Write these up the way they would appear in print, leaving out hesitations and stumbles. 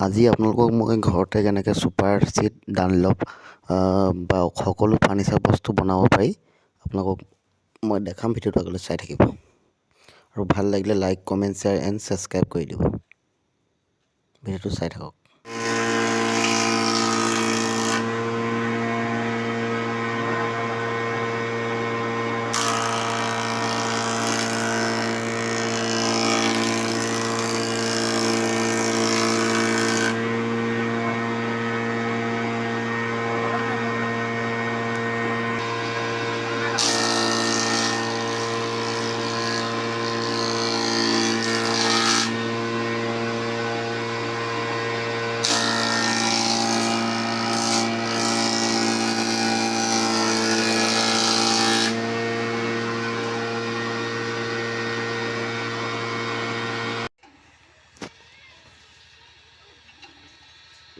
আজি আপোনালোকক মই ঘৰতে কেনেকৈ ছুপাৰ চিট ডানলপ বা সকলো ফাৰ্নিচাৰ বস্তু বনাব পাৰি আপোনালোকক মই দেখাম। ভিডিঅ'টো আগলৈ চাই থাকিব আৰু ভাল লাগিলে like comment share and subscribe কৰি দিব। ভিডিঅ'টো চাই থাকক।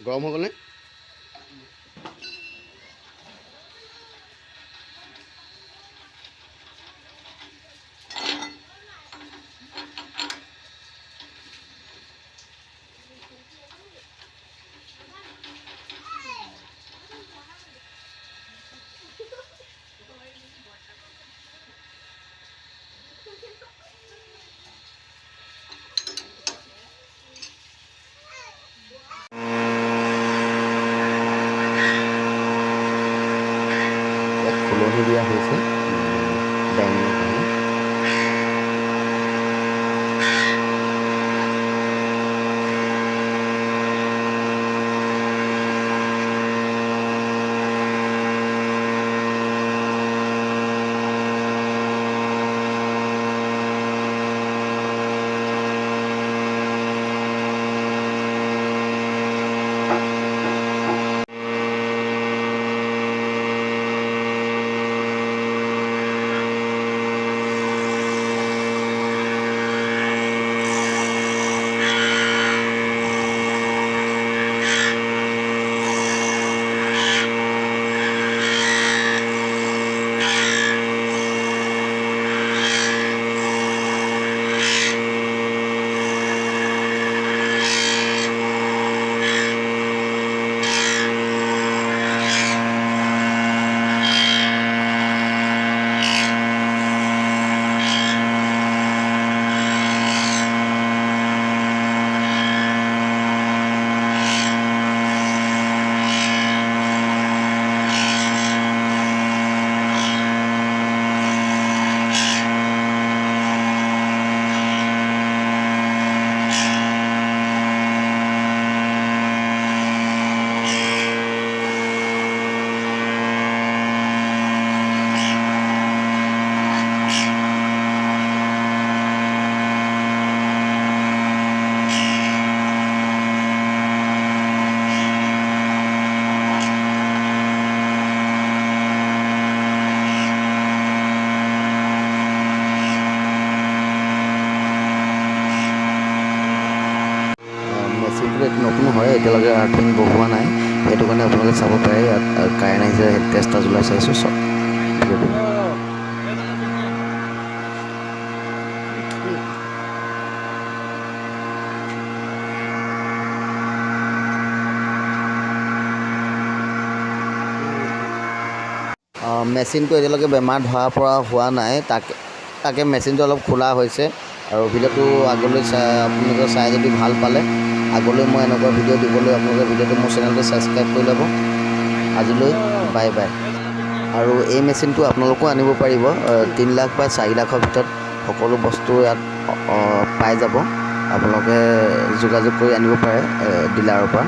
গৰম হৈ গ'লনে? খুলনি দিয়া হৈছে ডাইনিঙৰ কাৰণে। মেচিনটো এইটো নতুন হয়, এতিয়ালৈকে আৰ্থিং বহোৱা নাই, সেইটো কাৰণে আপোনালোকে চাব পাৰে। ইয়াত কাৰেণ্ট আহিছে, টেষ্ট এটা জ্বলাই চাইছোঁ চব ভিডিঅ'টো। মেচিনটো এতিয়ালৈকে বেমাৰ ধৰা পৰা হোৱা নাই, তাকে মেচিনটো অলপ খোলা হৈছে আৰু ভিডিঅ'টো আগলৈ আপোনালোকে চাই যদি ভাল পালে আগলৈ মই এনেকুৱা ভিডিঅ' দিবলৈ আপোনালোকে ভিডিঅ'টো মোৰ চেনেলটো ছাবস্ক্ৰাইব কৰি ল'ব। আজিলৈ বাই বাই। আৰু এই মেচিনটো আপোনালোকেও আনিব পাৰিব। 3 লাখ বা 4 লাখৰ ভিতৰত সকলো বস্তু ইয়াত পাই যাব। আপোনালোকে যোগাযোগ কৰি আনিব পাৰে ডিলাৰৰ পৰা।